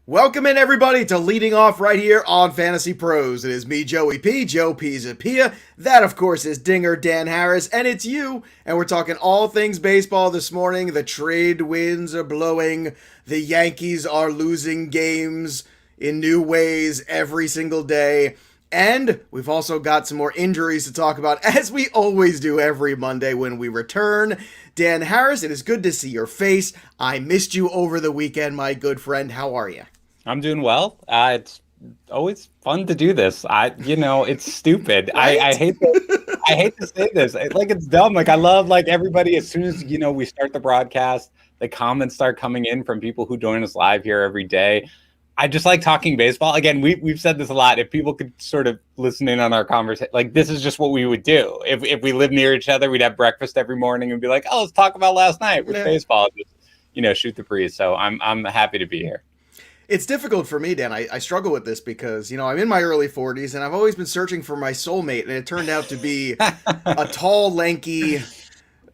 Welcome in, everybody, to Leading Off right here on Fantasy Pros. It is me, Joey P, Joe Pisapia. That, of course, is Dinger Dan Harris, and it's you. And we're talking all things baseball this morning. The trade winds are blowing. The Yankees are losing games in new ways every single day. And we've also got some more injuries to talk about, as we always do every Monday when we return. Dan Harris, it is good to see your face. I missed you over the weekend, my good friend. How are you? I'm doing well. It's always fun to do this. It's stupid. Right? I hate to say this. It's dumb. I love everybody. As soon as we start the broadcast, the comments start coming in from people who join us live here every day. I just like talking baseball. Again, we've said this a lot. If people could sort of listen in on our conversation, this is just what we would do. If we lived near each other, we'd have breakfast every morning and be like, "Oh, let's talk about last night with baseball." Just shoot the breeze. So I'm happy to be here. It's difficult for me, Dan. I struggle with this because, I'm in my early 40s and I've always been searching for my soulmate, and it turned out to be a tall, lanky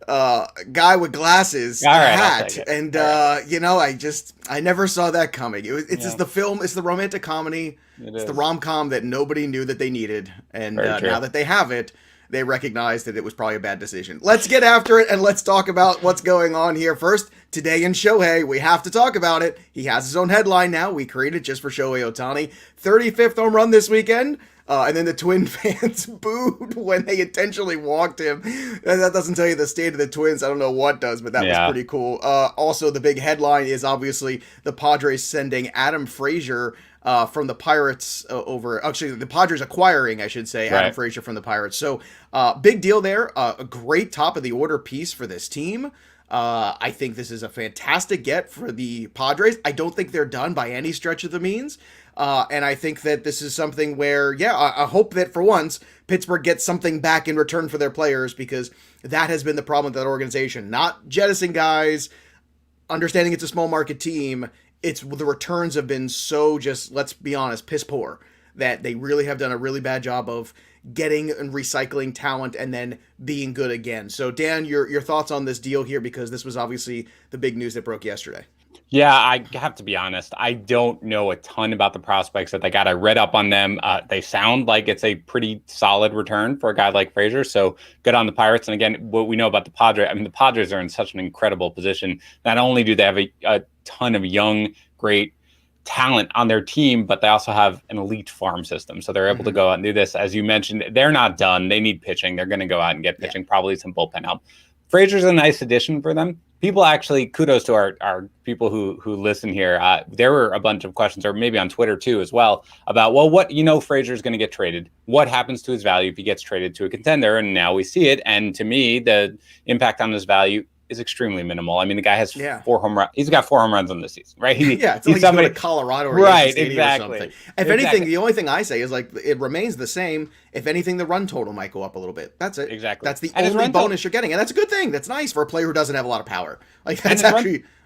guy with glasses, All right, hat. And, I never saw that coming. It's just the film, it's the romantic comedy, it's the rom-com that nobody knew that they needed. And now that they have it, they recognize that it was probably a bad decision. Let's get after it and let's talk about what's going on here. First, today in Shohei, we have to talk about it. He has his own headline now. We created just for Shohei Ohtani. 35th home run this weekend. And then the Twin fans booed when they intentionally walked him. And that doesn't tell you the state of the Twins. I don't know what does, but that was pretty cool. Also, the big headline is obviously the Padres sending Adam Frazier from the Pirates the Padres acquiring, I should say, Adam Frazier from the Pirates. So big deal there. A great top of the order piece for this team. I think this is a fantastic get for the Padres. I don't think they're done by any stretch of the means. And I think that this is something where, I hope that for once Pittsburgh gets something back in return for their players, because that has been the problem with that organization. Not jettisoning guys, understanding it's a small market team. It's the returns have been so, just, let's be honest, piss poor, that they really have done a really bad job of getting and recycling talent and then being good again. So Dan, your thoughts on this deal here, because this was obviously the big news that broke yesterday. Yeah, I have to be honest. I don't know a ton about the prospects that they got. I read up on them. They sound like it's a pretty solid return for a guy like Frazier. So good on the Pirates. And again, what we know about the Padres, the Padres are in such an incredible position. Not only do they have a ton of young, great talent on their team, but they also have an elite farm system. So they're able to go out and do this. As you mentioned, they're not done. They need pitching. They're going to go out and get pitching, probably some bullpen help. Frazier's a nice addition for them. People actually, kudos to our people who listen here. There were a bunch of questions, or maybe on Twitter too as well, about, Frazier's going to get traded. What happens to his value if he gets traded to a contender? And now we see it. And to me, the impact on his value is extremely minimal. I mean, the guy has 4 home runs. He's got 4 home runs on this season, right? It's like somebody to Colorado or exactly. Or something. If anything, the only thing I say is it remains the same. If anything, the run total might go up a little bit. That's it. Exactly. That's the only bonus you're getting, and that's a good thing. That's nice for a player who doesn't have a lot of power.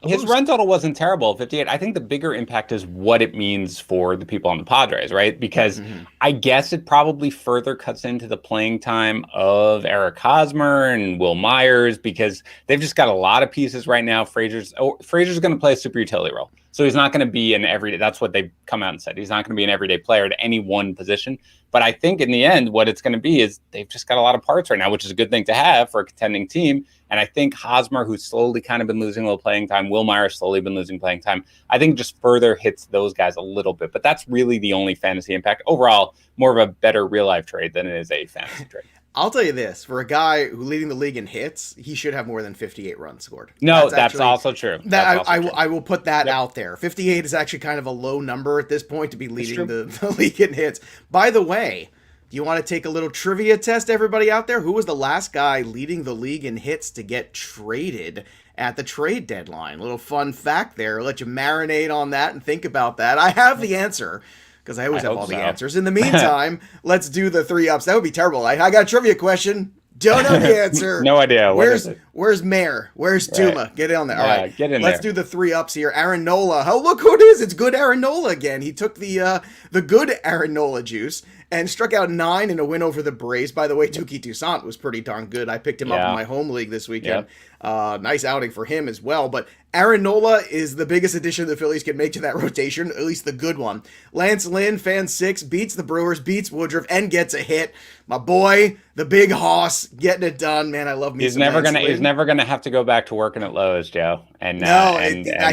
His run total wasn't terrible, 58. I think the bigger impact is what it means for the people on the Padres, right? Because I guess it probably further cuts into the playing time of Eric Hosmer and Will Myers, because they've just got a lot of pieces right now. Frazier's going to play a super utility role. So he's not going to be an everyday. That's what they've come out and said. He's not going to be an everyday player at any one position. But I think in the end, what it's going to be is they've just got a lot of parts right now, which is a good thing to have for a contending team. And I think Hosmer, who's slowly kind of been losing a little playing time, Will Myers slowly been losing playing time, I think just further hits those guys a little bit. But that's really the only fantasy impact. Overall, more of a better real life trade than it is a fantasy trade. I'll tell you this, for a guy who leading the league in hits, he should have more than 58 runs scored. No, that's also true. I will put that out there. 58 is actually kind of a low number at this point to be leading the league in hits. By the way, do you want to take a little trivia test, everybody out there? Who was the last guy leading the league in hits to get traded at the trade deadline? A little fun fact there. I'll let you marinate on that and think about that. I have the answer, because I always have all the answers. In the meantime, let's do the 3-ups. That would be terrible. I got a trivia question. Don't know the answer. No idea. Where's Mayer? Where's Tuma? Get on there. All right. Get in Let's do the 3-ups here. Aaron Nola. Oh, look who it is. It's good Aaron Nola again. He took the good Aaron Nola juice and struck out 9 in a win over the Braves. By the way, Touki Toussaint was pretty darn good. I picked him up in my home league this weekend. Nice outing for him as well. But Aaron Nola is the biggest addition the Phillies can make to that rotation, at least the good one. Lance Lynn, fan 6, beats the Brewers, beats Woodruff, and gets a hit. My boy, the big hoss, getting it done. Man, I love me He's some never Lance gonna. Lynn. He's never gonna have to go back to working at Lowe's, Joe, and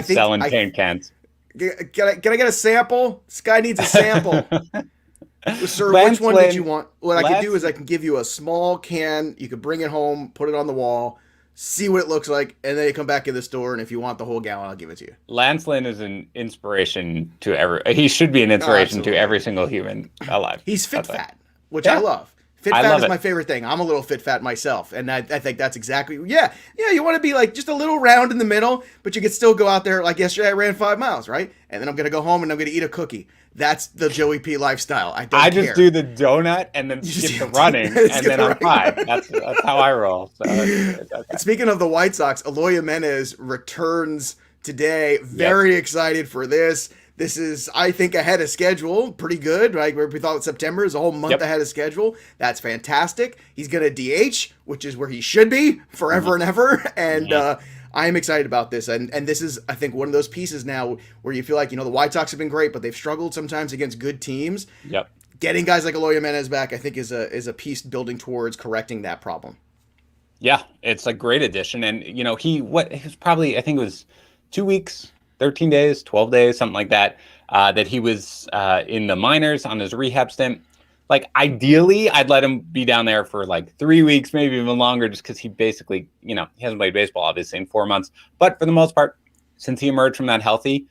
selling paint cans. Can I get a sample? This guy needs a sample. Sir, Lance which one Lynn, did you want? What I could do is I can give you a small can. You could bring it home, put it on the wall, see what it looks like, and then you come back in the store, and if you want the whole gallon, I'll give it to you. Lance Lynn is an inspiration to every. He should be an inspiration to every single human alive. He's fit fat, which I love. Fit fat is my favorite thing. I'm a little fit fat myself, and I think that's exactly yeah. You want to be like just a little round in the middle, but you could still go out there. Like yesterday, I ran 5 miles, right? And then I'm gonna go home and I'm gonna eat a cookie. That's the Joey P lifestyle. I just do the donut and then skip the running, and then I'm fine. That's how I roll. So okay. Speaking of the White Sox, Eloy Jimenez returns today. Very excited for this. This is, I think, ahead of schedule. Pretty good. Right? We thought September is a whole month ahead of schedule. That's fantastic. He's going to DH, which is where he should be forever and ever. And I am excited about this. And this is, I think, one of those pieces now where you feel like, the White Sox have been great, but they've struggled sometimes against good teams. Yep. Getting guys like Eloy Jimenez back, I think, is a piece building towards correcting that problem. Yeah, it's a great addition. And, he was probably, I think it was 2 weeks, 13 days, 12 days, something like that, that he was in the minors on his rehab stint. Like, ideally, I'd let him be down there for like 3 weeks, maybe even longer, just because he basically, he hasn't played baseball, obviously, in 4 months. But for the most part, since he emerged from that healthy,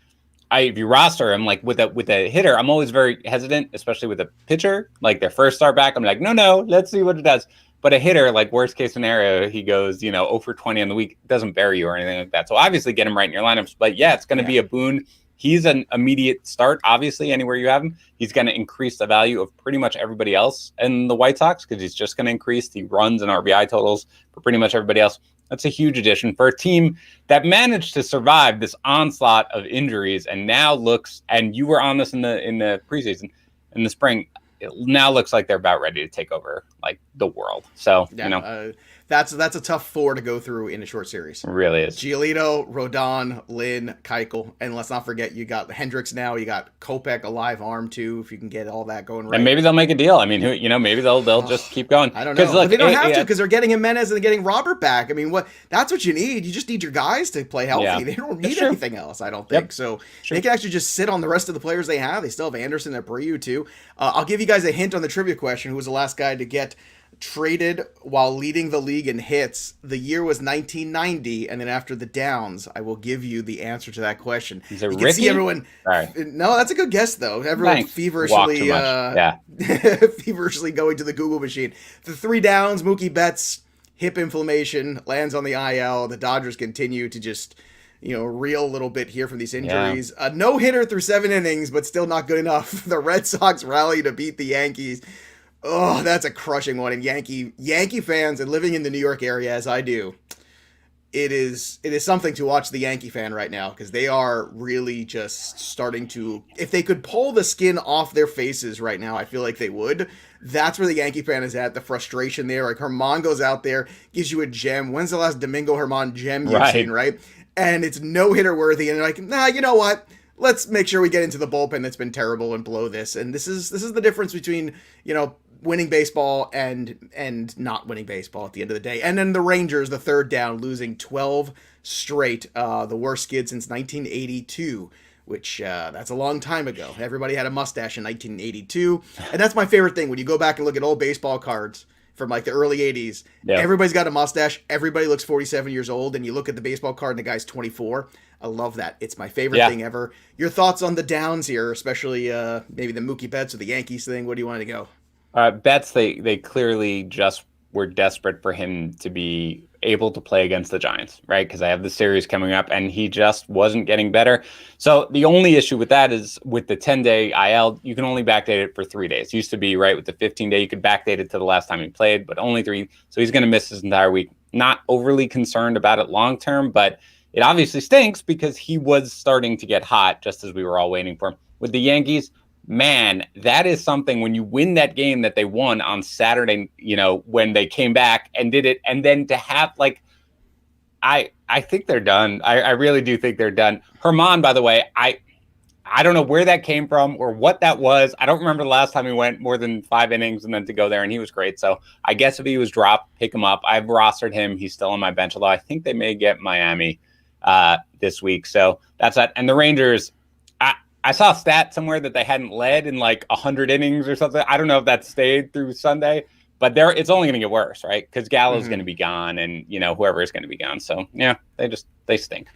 if you roster him, like with a hitter, I'm always very hesitant, especially with a pitcher, like their first start back. I'm like, no, let's see what it does. But a hitter, like worst case scenario, he goes, 0 for 20 on the week, doesn't bury you or anything like that. So obviously get him right in your lineups. But yeah, it's going to be a boon. He's an immediate start, obviously, anywhere you have him. He's going to increase the value of pretty much everybody else in the White Sox because he's just going to increase the runs and RBI totals for pretty much everybody else. That's a huge addition for a team that managed to survive this onslaught of injuries and now looks, and you were on this in the preseason, in the spring, it now looks like they're about ready to take over like the world. So, that's a tough 4 to go through in a short series. It really is. Giolito, Rodon, Lynn, Keuchel, and let's not forget you got Hendricks now. You got Kopech, a live arm too. If you can get all that going right, and maybe they'll make a deal. I mean, maybe they'll just keep going. I don't know. Look, but they don't have to because they're getting Jimenez and they're getting Robert back. I mean, that's what you need. You just need your guys to play healthy. Yeah. They don't need anything else. I don't think so. They can actually just sit on the rest of the players they have. They still have Anderson and Abreu too. I'll give you guys a hint on the trivia question. Who was the last guy to get traded while leading the league in hits? The year was 1990, and then after the Downs, I will give you the answer to that question. Is it you can see everyone. No, that's a good guess though. Everyone feverishly, feverishly going to the Google machine. The 3 Downs, Mookie Betts, hip inflammation, lands on the IL. The Dodgers continue to just reel a little bit here from these injuries. No hitter through 7 innings, but still not good enough. The Red Sox rally to beat the Yankees. Oh, that's a crushing one. And Yankee fans, and living in the New York area as I do, it is something to watch the Yankee fan right now because they are really just starting to. If they could pull the skin off their faces right now, I feel like they would. That's where the Yankee fan is at. The frustration there. Like Herman goes out there, gives you a gem. When's the last Domingo Herman gem you've seen, right? And it's no hitter worthy. And they're like, nah, you know what? Let's make sure we get into the bullpen that's been terrible and blow this. And this is the difference between winning baseball and not winning baseball at the end of the day. And then the Rangers, the 3rd down, losing 12 straight, the worst skid since 1982, which that's a long time ago. Everybody had a mustache in 1982. And that's my favorite thing. When you go back and look at old baseball cards from like the early 80s, everybody's got a mustache. Everybody looks 47 years old. And you look at the baseball card and the guy's 24. I love that. It's my favorite thing ever. Your thoughts on the Downs here, especially maybe the Mookie Betts or the Yankees thing? What do you want to go? Betts, they clearly just were desperate for him to be able to play against the Giants, right? Because I have the series coming up, and he just wasn't getting better. So the only issue with that is with the 10-day IL, you can only backdate it for 3 days. Used to be, right, with the 15-day, you could backdate it to the last time he played, but only 3. So he's going to miss his entire week. Not overly concerned about it long-term, but it obviously stinks because he was starting to get hot just as we were all waiting for him. With the Yankees, man, that is something when you win that game that they won on Saturday, when they came back and did it. And then to have I think they're done. I really do think they're done. Herman, by the way, I don't know where that came from or what that was. I don't remember the last time he went more than 5 innings and then to go there, and he was great. So I guess if he was dropped, pick him up. I've rostered him. He's still on my bench, although I think they may get Miami this week. So that's that. And the Rangers, I saw a stat somewhere that they hadn't led in like 100 innings or something. I don't know if that stayed through Sunday, but it's only going to get worse, right? Because Gallo's going to be gone, and whoever is going to be gone. So yeah, they stink.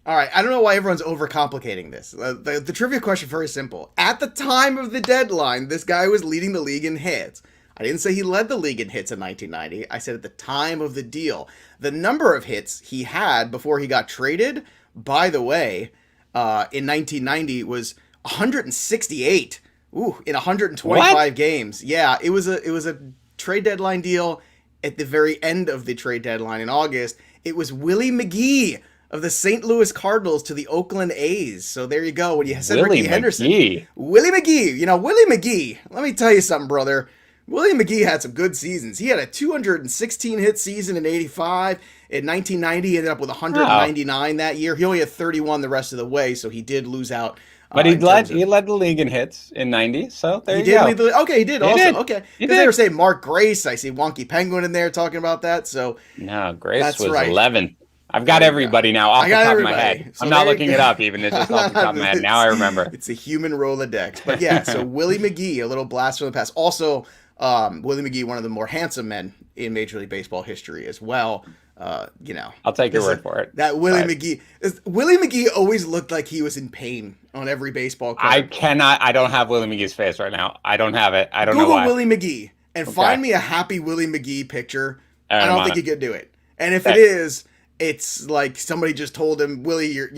All right, I don't know why everyone's overcomplicating this. The trivia question is very simple. At the time of the deadline, this guy was leading the league in hits. I didn't say he led the league in hits in 1990. I said at the time of the deal. The number of hits he had before he got traded, by the way, in 1990 was 168. Ooh, in 125 games. Yeah, it was a trade deadline deal at the very end of the trade deadline in August. It was Willie McGee of the St. Louis Cardinals to the Oakland A's. So there you go. When you said Ricky Henderson. Willie McGee. Willie McGee. Let me tell you something, brother. Willie McGee had some good seasons. He had a 216 hit season in 85. In 1990, he ended up with 199 that year. He only had 31 the rest of the way, so he did lose out. But he led the league in hits in 90, so there you go. Okay, he did also. Okay. Because they were saying Mark Grace. I see Wonky Penguin in there talking about that. So no, Grace was 11. I've got everybody now off the top of my head. So I'm not looking it up even. It's just off the top of my head. Now I remember. It's a human Rolodex. But yeah, so Willie McGee, a little blast from the past. Also, Willie McGee, one of the more handsome men in Major League Baseball history as well. I'll take your word for it. That Willie McGee always looked like he was in pain on every baseball card. I don't have Willie McGee's face right now. I don't have it. I don't know why. Google Willie McGee and find me a happy Willie McGee picture. I don't think you could do it. And if it is, it's like somebody just told him, Willie, you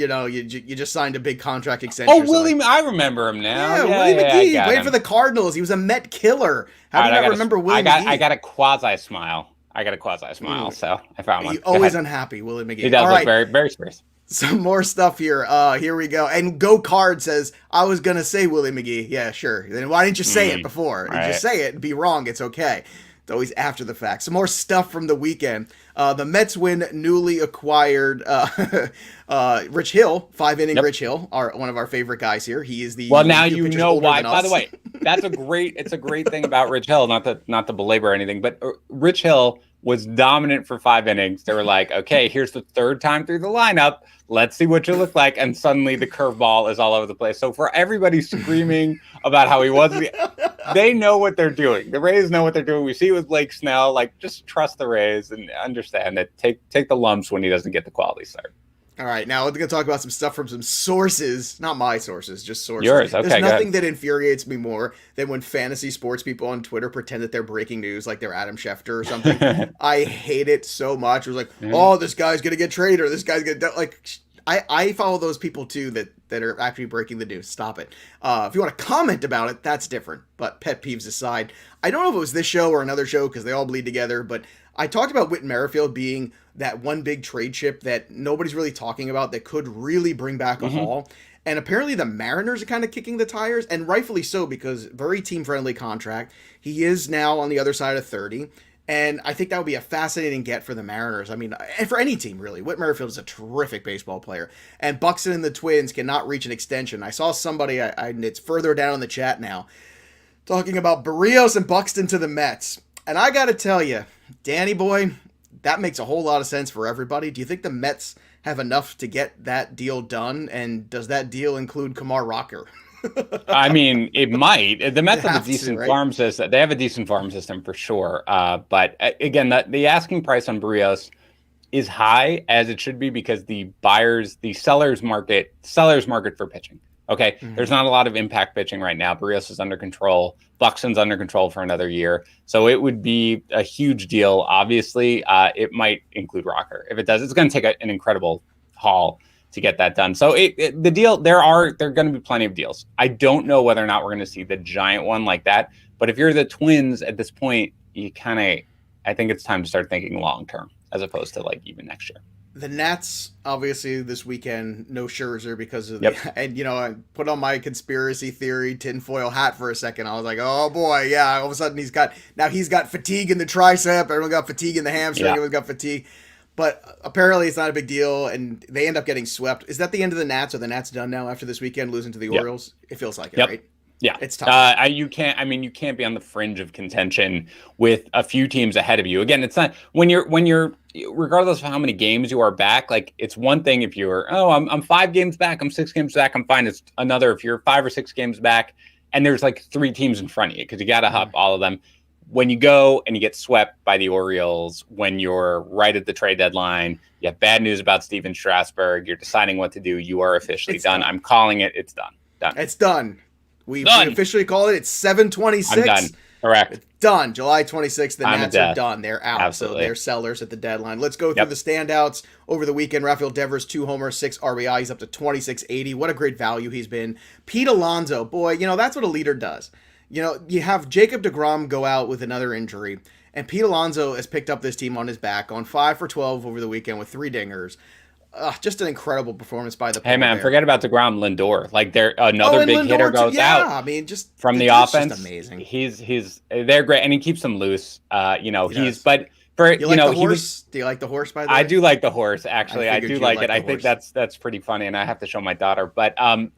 just signed a big contract extension. Oh, Willie, I remember him now. Yeah, Willie McGee played for the Cardinals. He was a Met killer. How do you not remember Willie McGee? I got a quasi smile. So I found one. He's always unhappy, Willie McGee. He does look very, very serious. Some more stuff here. Here we go. And Go Card says, I was going to say Willie McGee. Yeah, sure. Then why didn't you say it before? Right. Just say it and be wrong. It's okay. It's always after the fact. Some more stuff from the weekend. The Mets win newly acquired Rich Hill, 5-inning Rich Hill, one of our favorite guys here. He is the now you know why. By the way, it's a great thing about Rich Hill. Not to belabor anything, but Rich Hill was dominant for 5 innings. They were like, okay, here's the third time through the lineup. Let's see what you look like. And suddenly the curveball is all over the place. So for everybody screaming about how he was, they know what they're doing. The Rays know what they're doing. We see it with Blake Snell. Like, just trust the Rays and understand that take the lumps when he doesn't get the quality start. All right, now we're going to talk about some stuff from some sources. Not my sources, just sources. Yours, okay. There's nothing that infuriates me more than when fantasy sports people on Twitter pretend that they're breaking news, like they're Adam Schefter or something. I hate it so much. It was like, oh, this guy's going to get traded, or this guy's going to... Like, I follow those people, too, that are actually breaking the news. Stop it. If you want to comment about it, that's different. But pet peeves aside, I don't know if it was this show or another show, because they all bleed together, but I talked about Whit Merrifield being that one big trade chip that nobody's really talking about that could really bring back a haul. And apparently the Mariners are kind of kicking the tires, and rightfully so, because very team-friendly contract. He is now on the other side of 30, and I think that would be a fascinating get for the Mariners. I mean, and for any team, really. Whit Merrifield is a terrific baseball player, and Buxton and the Twins cannot reach an extension. I saw somebody, and it's further down in the chat now, talking about Barrios and Buxton to the Mets. And I got to tell you, Danny boy, that makes a whole lot of sense for everybody. Do you think the Mets have enough to get that deal done? And does that deal include Kumar Rocker? I mean, it might. The Mets have a decent farm system. They have a decent farm system for sure. But again, the asking price on Barrios is high, as it should be, because the sellers market for pitching. Okay, there's not a lot of impact pitching right now. Barrios is under control. Buxton's under control for another year. So it would be a huge deal. Obviously, it might include Rocker. If it does, it's going to take an incredible haul to get that done. So the deal, there are going to be plenty of deals. I don't know whether or not we're going to see the giant one like that. But if you're the Twins at this point, I think it's time to start thinking long term as opposed to like even next year. The Nats, obviously, this weekend, no Scherzer because of and, I put on my conspiracy theory tinfoil hat for a second. I was like, oh, boy, yeah, all of a sudden he's got fatigue in the tricep. Everyone got fatigue in the hamstring. Everyone got fatigue. But apparently it's not a big deal, and they end up getting swept. Is that the end of the Nats? Are the Nats done now after this weekend, losing to the Orioles? It feels like it, right? Yeah, it's tough. You can't be on the fringe of contention with a few teams ahead of you. Again, it's not when you're regardless of how many games you are back. Like, it's one thing if you're I'm 5 games back, I'm 6 games back, I'm fine. It's another if you're 5 or 6 games back and there's like 3 teams in front of you because you got to hop all of them. When you go and you get swept by the Orioles, when you're right at the trade deadline, you have bad news about Steven Strasburg, you're deciding what to do. You are officially done. I'm calling it. It's done. It's done. We officially call it. It's 7/26. I'm done. Correct. It's done. July 26th. The Nats are done. They're out. Absolutely. So they're sellers at the deadline. Let's go through the standouts over the weekend. Rafael Devers, 2 homers, 6 RBI. He's up to 26.80. What a great value he's been. Pete Alonso, boy, that's what a leader does. You have Jacob deGrom go out with another injury, and Pete Alonso has picked up this team on his back, on 5 for 12 over the weekend with 3 dingers. Just an incredible performance by the Hey man, there. Forget about deGrom, Lindor. Like, another big hitter goes out. I mean, just from the offense. Just amazing. They're great, and he keeps them loose. You like the horse? Do you like the horse? By the way, I do like the horse. Actually, I do like it. I think that's pretty funny, and I have to show my daughter. But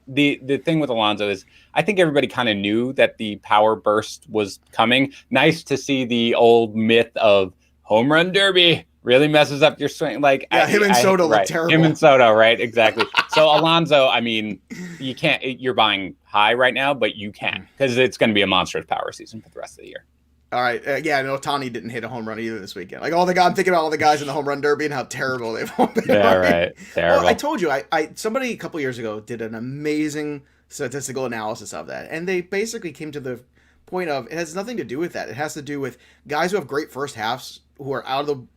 the thing with Alonso is, I think everybody kind of knew that the power burst was coming. Nice to see the old myth of home run derby really messes up your swing. Like, him and Soto look terrible. Him and Soto, right? Exactly. So Alonso, I mean, you can't. You're buying high right now, but you can because it's going to be a monstrous power season for the rest of the year. All right. Ohtani didn't hit a home run either this weekend. Like, I'm thinking about all the guys in the home run derby and how terrible they've all been. Yeah, right. Terrible. Well, I told you, somebody a couple years ago did an amazing statistical analysis of that, and they basically came to the point of it has nothing to do with that. It has to do with guys who have great first halves who are out of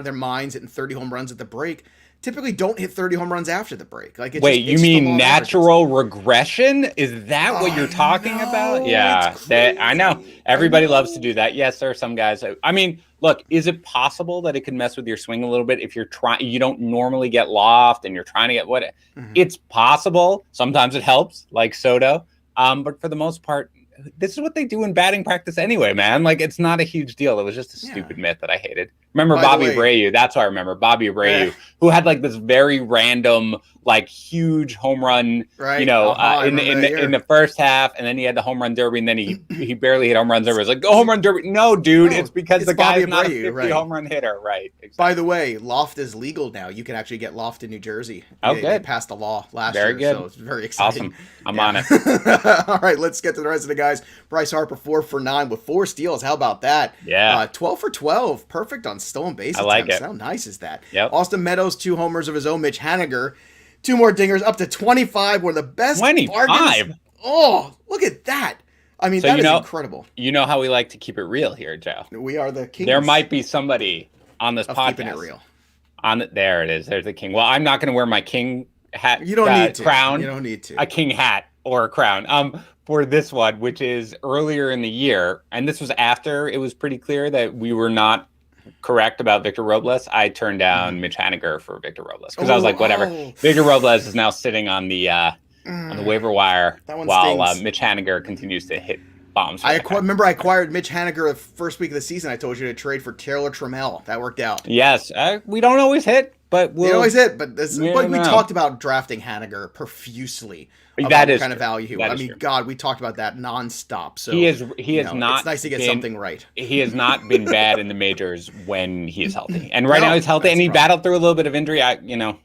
their minds hitting 30 home runs at the break. Typically don't hit 30 home runs after the break. Like, you mean natural regression? Is that what you're talking about? Yeah, I know. Everybody loves to do that. Yes, there are some guys. I mean, look, is it possible that it could mess with your swing a little bit if you don't normally get loft and you're trying to get what? Mm-hmm. It's possible. Sometimes it helps, like Soto. But for the most part, this is what they do in batting practice anyway, man. Like, it's not a huge deal. It was just a stupid myth that I hated. Remember Bobby Abreu? That's what I remember. Bobby Abreu, who had like this very random, like, huge home run, right. In the first half, and then he had the home run derby, and then he barely hit home runs. It was like, go home run derby. No, dude, it's because the guy's not a 50 home run hitter, right? Exactly. By the way, loft is legal now. You can actually get loft in New Jersey. They passed the law last year, good. So it's very exciting. Awesome. I'm on it. All right, let's get to the rest of the guys. Bryce Harper, 4 for 9 with 4 steals. How about that? Yeah. 12 for 12. Perfect on stolen base attempts. I like it. How nice is that? Yep. Austin Meadows, 2 homers of his own. Mitch Haniger, 2 more dingers, up to 25. One of the best 25. bargains. Oh, look at that. I mean, that is incredible. You know how we like to keep it real here, Joe. We are the kings. There might be somebody on this podcast. Keeping it real. There it is. There's the king. Well, I'm not going to wear my king hat. You don't need to. Crown. You don't need to. A king hat or a crown. For this one, which is earlier in the year, and this was after it was pretty clear that we were not correct about Victor Robles. I turned down Mitch Haniger for Victor Robles because I was like, whatever. Victor Robles is now sitting on the waiver wire while Mitch Haniger continues to hit bombs. I acquired Mitch Haniger the first week of the season. I told you to trade for Taylor Trammell. That worked out. Yes, we don't always hit, but we talked about drafting Haniger profusely. That is kind of value he was. I mean, true. God, we talked about that nonstop. So he is not. It's nice to get something right. He has not been bad in the majors when he is healthy, and right now he's healthy, and he battled through a little bit of injury.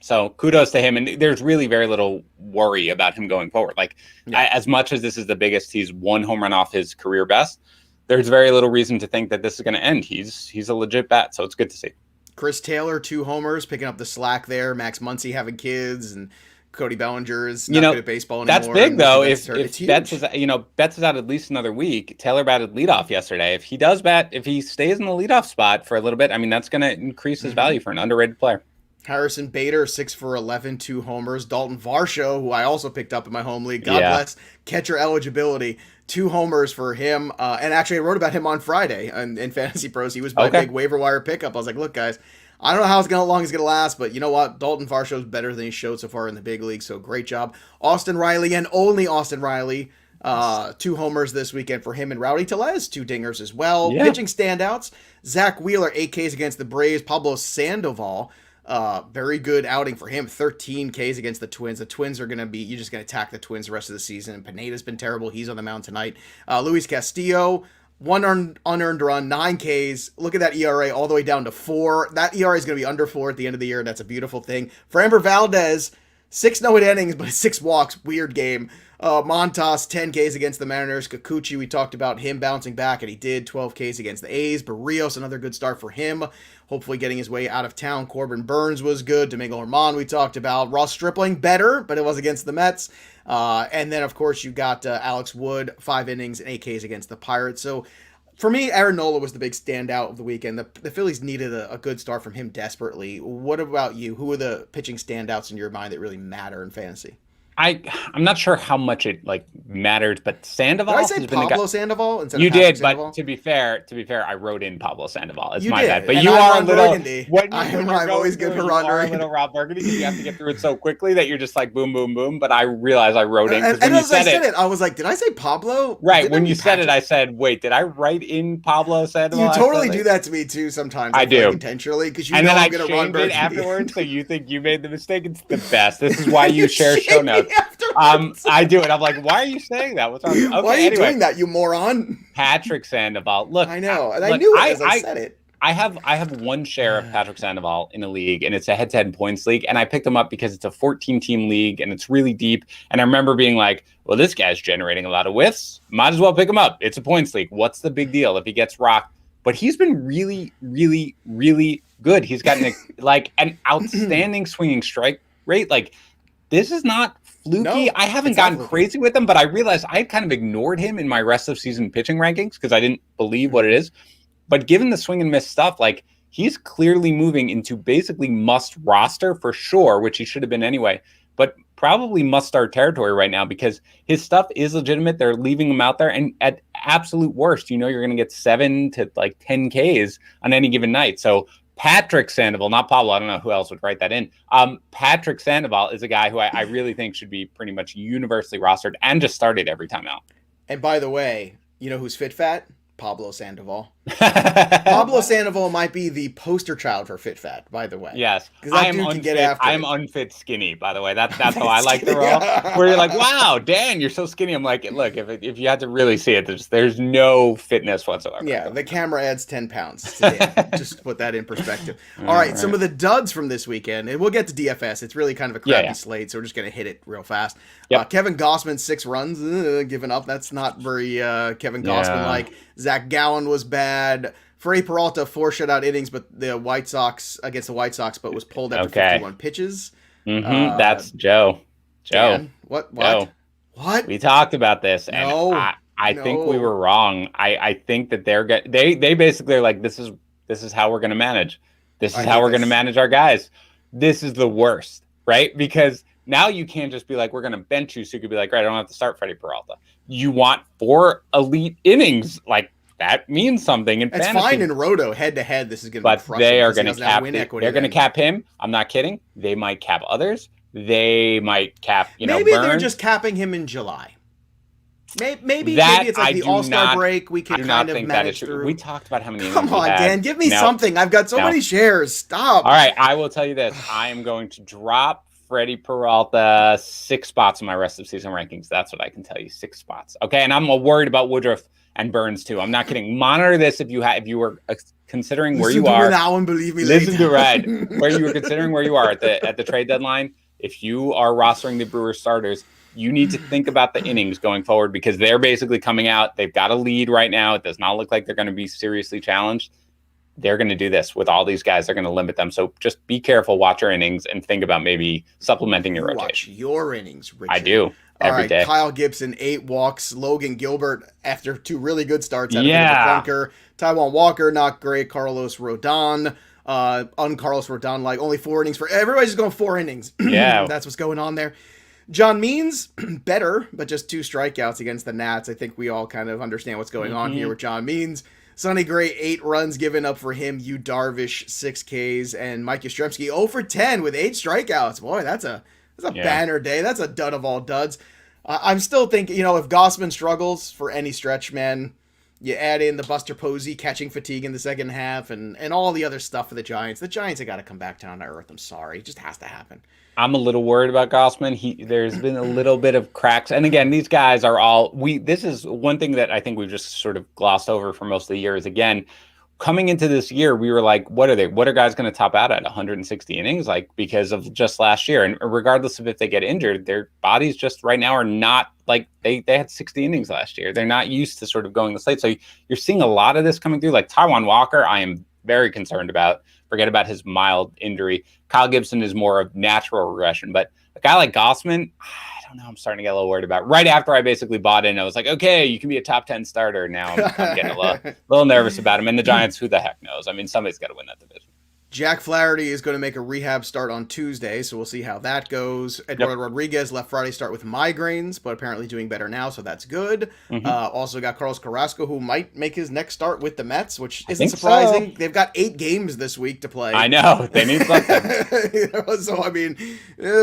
So kudos to him. And there's really very little worry about him going forward. Like, as much as this is the biggest, he's 1 home run off his career best. There's very little reason to think that this is going to end. He's a legit bat, so it's good to see. Chris Taylor, 2 homers, picking up the slack there. Max Muncy having kids, and Cody Bellinger is not good at baseball anymore. That's big, though. If Betts is out at least another week, Taylor batted leadoff yesterday. If he stays in the leadoff spot for a little bit, I mean, that's going to increase his value for an underrated player. Harrison Bader, 6 for 11, 2 homers. Dalton Varsho, who I also picked up in my home league. God bless catcher eligibility. 2 homers for him. And actually, I wrote about him on Friday in FantasyPros. He was my big waiver wire pickup. I was like, look, guys, I don't know how long it's going to last, but you know what? Dalton Varsho is better than he showed so far in the big league, so great job. Austin Riley, and only Austin Riley, 2 homers this weekend for him and Rowdy Tellez, 2 dingers as well. Yeah. Pitching standouts, Zach Wheeler, 8 Ks against the Braves. Pablo Sandoval, very good outing for him, 13 Ks against the Twins. The Twins are going to be, you're just going to attack the Twins the rest of the season. Pineda's been terrible. He's on the mound tonight. Luis Castillo, 1 unearned run, 9 Ks. Look at that ERA all the way down to 4. That ERA is going to be under 4 at the end of the year, and that's a beautiful thing. Framber Valdez, 6 no-hit innings, but 6 walks. Weird game. Montas, 10 Ks against the Mariners. Kikuchi, we talked about him bouncing back, and he did. 12 Ks against the A's. Barrios, another good start for him. Hopefully getting his way out of town. Corbin Burns was good. Domingo Herman, we talked about. Ross Stripling, better, but it was against the Mets. And then, of course, you got Alex Wood, 5 innings and 8 Ks against the Pirates. So, for me, Aaron Nola was the big standout of the weekend. The Phillies needed a good start from him desperately. What about you? Who are the pitching standouts in your mind that really matter in fantasy? I'm not sure how much it matters, but Sandoval. Did I say Pablo Sandoval instead of you Patrick did, Sandoval? But to be fair, I wrote in Pablo Sandoval. It's you my did. bad. But and you I'm are a little. I'm always good for Ron Burgundy. A little Rob Burgundy because you have to get through it so quickly that you're just like boom, boom, boom. But I realized I wrote in and as I said it, I was like, did I say Pablo? Right. When you said it, I said, wait, did I write in Pablo Sandoval? You totally do that to me too sometimes. I do intentionally because and know then I'm going to run it afterwards. So you think you made the mistake? It's the best. This is why you share show notes. I do it. I'm like, why are you saying that? What's wrong? Okay, why are you doing that, you moron? Patrick Sandoval. Look, I know, and I knew it as I said it. I have one share of Patrick Sandoval in a league, and it's a head-to-head points league, and I picked him up because it's a 14-team league, and it's really deep. And I remember being like, well, this guy's generating a lot of whiffs. Might as well pick him up. It's a points league. What's the big deal if he gets rocked? But he's been really, really, really good. He's got an outstanding swinging strike rate. Like, this is not fluky. No, I haven't gotten crazy with him, but I realized I kind of ignored him in my rest of season pitching rankings because I didn't believe what it is. But given the swing and miss stuff, like, he's clearly moving into basically must roster for sure, which he should have been anyway, but probably must start territory right now because his stuff is legitimate. They're leaving him out there. And at absolute worst, you're going to get 7 to 10 Ks on any given night. So Patrick Sandoval, not Pablo, I don't know who else would write that in. Patrick Sandoval is a guy who I really think should be pretty much universally rostered and just started every time out. And by the way, you know who's fit fat? Pablo Sandoval. Pablo Sandoval might be the poster child for fit fat, by the way. Yes. Because that dude can get after I am unfit skinny, by the way. That's how I like the role. Where you're like, wow, Dan, you're so skinny. I'm like, look, if you had to really see it, there's no fitness whatsoever. Yeah, the camera adds 10 pounds today. Just put that in perspective. All right, some of the duds from this weekend, and we'll get to DFS. It's really kind of a crappy slate, so we're just going to hit it real fast. Yep. Kevin Gausman, 6 runs, given up. That's not very Kevin Gausman-like. Zach Gallen was bad. Freddie Peralta, 4 shutout innings, but the White Sox against the White Sox, but was pulled after 51 pitches. That's Joe. Dan, what? Joe. What? We talked about this, and I think we were wrong. I think that they basically are like, this is how we're going to manage. This is how we're going to manage our guys. This is the worst, right? Because now you can't just be like, we're going to bench you, so you could be like, right, I don't have to start Freddie Peralta. You want 4 elite innings, like. That means something in fantasy. It's fine in Roto, head-to-head. This is going to be crushing. But they are going to cap. They're going to cap him. I'm not kidding. They might cap others. They might cap. Maybe Burns. they're just capping him in July. Maybe it's like the All-Star break. We can kind of manage through. We talked about how many. Come on, Dan. Give me something. I've got so many shares. Stop. All right, I will tell you this. I am going to drop Freddie Peralta 6 spots in my rest of season rankings. That's what I can tell you. 6 spots. Okay, and I'm worried about Woodruff and Burns too. I'm not kidding. Monitor this if you were considering where you are now and believe me listen to where you were considering where you are at the trade deadline. If you are rostering the Brewers starters, you need to think about the innings going forward because they're basically coming out. They've got a lead right now. It does not look like they're going to be seriously challenged. They're going to do this with all these guys. They're going to limit them. So just be careful, watch your innings, and think about maybe supplementing your rotation. Watch your innings, Richard. I do. Every day. Kyle Gibson, 8 walks. Logan Gilbert, after 2 really good starts out of the bunker. Taijuan Walker, not great. Carlos Rodon, Carlos Rodon, like only 4 innings for everybody's just going 4 innings. Yeah. That's what's going on there. John Means, better, but just 2 strikeouts against the Nats. I think we all kind of understand what's going on here with John Means. Sonny Gray, 8 runs given up for him. Yu Darvish, 6 Ks. And Mike Yastrzemski, 0 for 10 with 8 strikeouts. Boy, that's a banner day. That's a dud of all duds. I'm still thinking, if Gossman struggles for any stretch, man, you add in the Buster Posey catching fatigue in the second half and all the other stuff for the Giants. The Giants have got to come back down to earth. I'm sorry. It just has to happen. I'm a little worried about Gossman. There's been a little bit of cracks. And again, these guys are all this is one thing that I think we've just sort of glossed over for most of the year is, again, coming into this year, we were like, what are guys going to top out at 160 innings? Like, because of just last year. And regardless of if they get injured, their bodies just right now are not like they had 60 innings last year. They're not used to sort of going the slate. So you're seeing a lot of this coming through. Like Taijuan Walker, I am very concerned about. Forget about his mild injury. Kyle Gibson is more of natural regression. But a guy like Gossman, I don't know. I'm starting to get a little worried about. Right after I basically bought in, I was like, okay, you can be a top 10 starter. Now I'm getting a little nervous about him. And the Giants, who the heck knows? I mean, somebody's got to win that division. Jack Flaherty is going to make a rehab start on Tuesday, so we'll see how that goes. Eduardo Rodriguez left Friday start with migraines, but apparently doing better now, so that's good. Also got Carlos Carrasco, who might make his next start with the Mets, which isn't surprising. So. They've got 8 games this week to play. I know. They need something. So, I mean,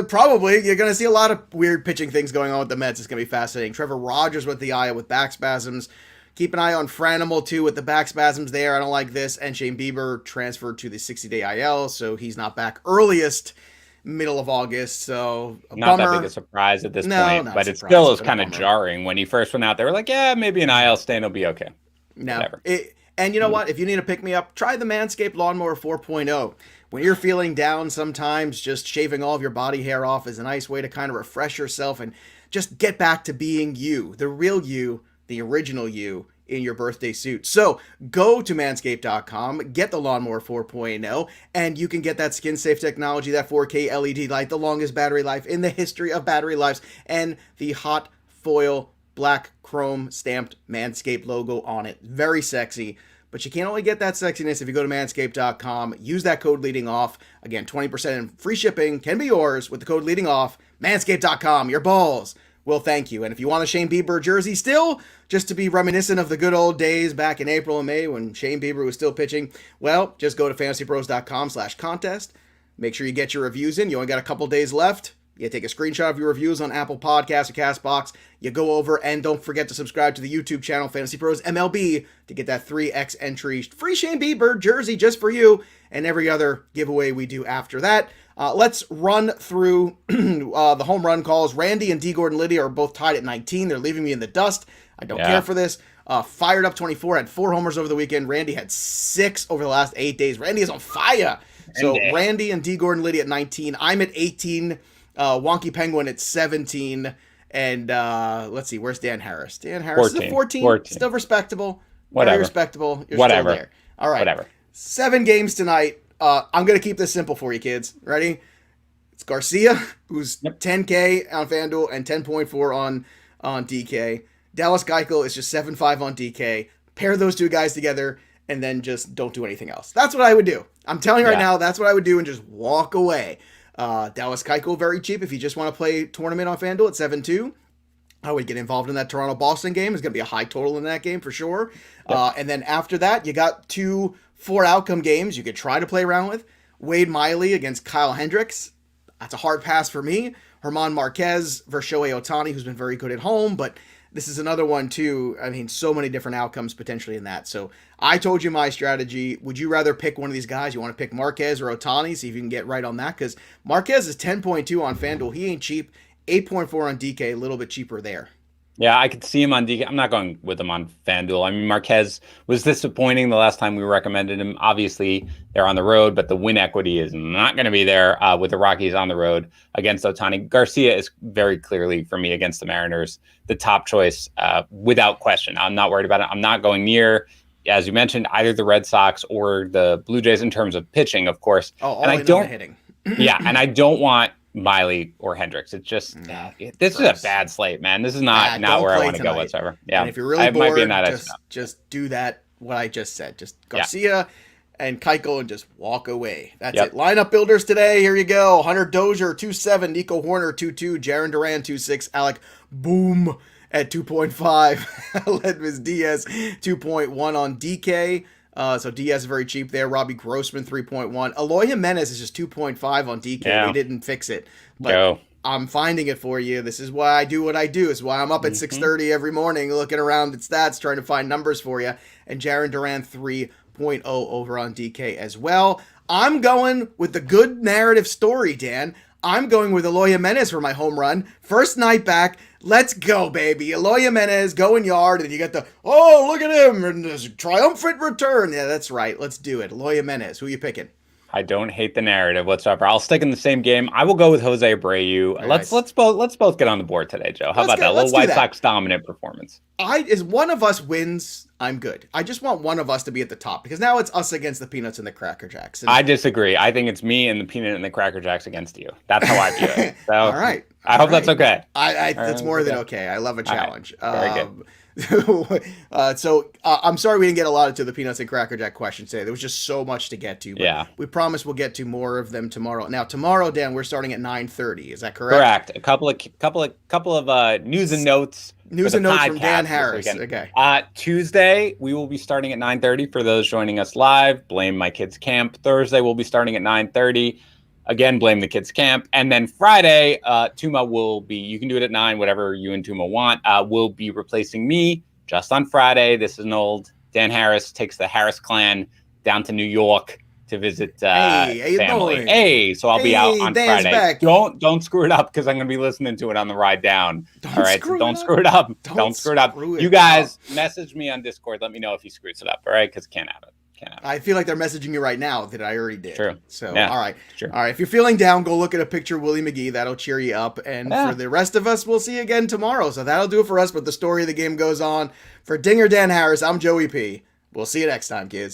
probably you're going to see a lot of weird pitching things going on with the Mets. It's going to be fascinating. Trevor Rogers with the eye with back spasms. Keep an eye on Franimal, too, with the back spasms there. I don't like this. And Shane Bieber transferred to the 60-day IL, so he's not back earliest middle of August. So, not that big a surprise at this point, but it still is kind of jarring. When he first went out, they were like, yeah, maybe an IL stand will be okay. No. And you know what? If you need a pick-me-up, try the Manscaped Lawnmower 4.0. When you're feeling down sometimes, just shaving all of your body hair off is a nice way to kind of refresh yourself and just get back to being you, the real you, the original you in your birthday suit. So go to manscaped.com, get the Lawnmower 4.0, and you can get that skin-safe technology, that 4K LED light, the longest battery life in the history of battery lives, and the hot foil black chrome stamped Manscaped logo on it. Very sexy. But you can't only get that sexiness if you go to manscaped.com. Use that code leading off. Again, 20% in free shipping can be yours with the code leading off. Manscaped.com. Your balls will thank you. And if you want a Shane Bieber jersey still, just to be reminiscent of the good old days back in April and May when Shane Bieber was still pitching, well, just go to fantasypros.com/contest. Make sure you get your reviews in. You only got a couple days left. You take a screenshot of your reviews on Apple Podcasts or CastBox. You go over and don't forget to subscribe to the YouTube channel, Fantasy Pros MLB, to get that 3X entry free Shane Bieber jersey just for you and every other giveaway we do after that. Let's run through the home run calls. Randy and D. Gordon Liddy are both tied at 19. They're leaving me in the dust. I don't care for this. Fired Up 24 had 4 homers over the weekend. Randy had 6 over the last 8 days. Randy is on fire. So Randy and D. Gordon Liddy at 19. I'm at 18. Wonky Penguin at 17. And let's see, where's Dan Harris? Dan Harris 14, is at 14. Still respectable. Whatever. Very respectable. You're still there. All right. Whatever. 7 games tonight. I'm going to keep this simple for you, kids. Ready? It's Garcia, who's 10K on FanDuel and 10.4 on DK. Dallas Keuchel is just 7.5 on DK. Pair those 2 guys together and then just don't do anything else. That's what I would do. I'm telling you right now, that's what I would do and just walk away. Dallas Keuchel, very cheap if you just want to play tournament on FanDuel at 7-2. I would get involved in that Toronto-Boston game. There's going to be a high total in that game for sure. And then after that, you got 2 4-outcome games you could try to play around with. Wade Miley against Kyle Hendricks. That's a hard pass for me. Herman Marquez versus Shohei Ohtani, who's been very good at home, but this is another one too. I mean, so many different outcomes potentially in that. So I told you my strategy. Would you rather pick one of these guys? You want to pick Marquez or Ohtani? See if you can get right on that, because Marquez is 10.2 on FanDuel. He ain't cheap. 8.4 on DK, a little bit cheaper there. Yeah, I could see him on DK. I'm not going with him on FanDuel. I mean, Marquez was disappointing the last time we recommended him. Obviously, they're on the road, but the win equity is not going to be there with the Rockies on the road against Ohtani. Garcia is very clearly, for me, against the Mariners, the top choice without question. I'm not worried about it. I'm not going near, as you mentioned, either the Red Sox or the Blue Jays in terms of pitching, of course. And I don't hitting. Yeah, and I don't want Miley or Hendricks. It's just this is a bad slate, man. This is not where I want to go whatsoever. Yeah, and if you're really bored, just do that. What I just said, just Garcia and Keuchel, and just walk away. That's it. Lineup builders today. Here you go. Hunter Dozier 2.7, Nico Horner 2.2, Jaron Duran 2.6, Alec Boom at 2.5, Ledvis Diaz 2.1 on DK. So Diaz is very cheap there. Robbie Grossman 3.1. Eloy Jimenez is just 2.5 on DK. They didn't fix it. But I'm finding it for you. This is why I do what I do. It's why I'm up at 6:30 every morning looking around at stats, trying to find numbers for you. And Jaren Duran 3.0 over on DK as well. I'm going with the good narrative story, Dan. I'm going with Eloy Jimenez for my home run. First night back. Let's go, baby. Eloy Jimenez going yard, and you get the, oh, look at him, and this triumphant return. Yeah, that's right. Let's do it. Eloy Jimenez. Who are you picking? I don't hate the narrative whatsoever. I'll stick in the same game. I will go with Jose Abreu. Let's both get on the board today, Joe. How about that? A little White Sox dominant performance. As one of us wins, I'm good. I just want one of us to be at the top because now it's us against the Peanuts and the Cracker Jacks. I disagree. I think it's me and the Peanut and the Cracker Jacks against you. That's how I view it. So, all right. I hope that's okay. That's more than okay. I love a challenge. Very good. So I'm sorry we didn't get a lot to the Peanuts and Cracker Jack questions today. There was just so much to get to. But we promise we'll get to more of them tomorrow. Now tomorrow, Dan, we're starting at 9:30. Is that correct? Correct. A couple of news and notes. News and notes from Dan Harris. Okay. Tuesday we will be starting at 9:30 for those joining us live. Blame my kids' camp. Thursday we'll be starting at 9:30. Again, blame the kids' camp. And then Friday, Tuma will be, you can do it at 9, whatever you and Tuma want, will be replacing me just on Friday. This is an old Dan Harris takes the Harris clan down to New York to visit family. Hey, so I'll be out on Dan's Friday. Back. Don't screw it up because I'm going to be listening to it on the ride down. All right, so don't screw it up. Don't screw it up. You guys message me on Discord. Let me know if he screws it up, all right? Because can't have it. I feel like they're messaging me right now that I already did. True. So, yeah, all right. True. All right. If you're feeling down, go look at a picture of Willie McGee. That'll cheer you up. And for the rest of us, we'll see you again tomorrow. So that'll do it for us. But the story of the game goes on. For Dinger Dan Harris, I'm Joey P. We'll see you next time, kids.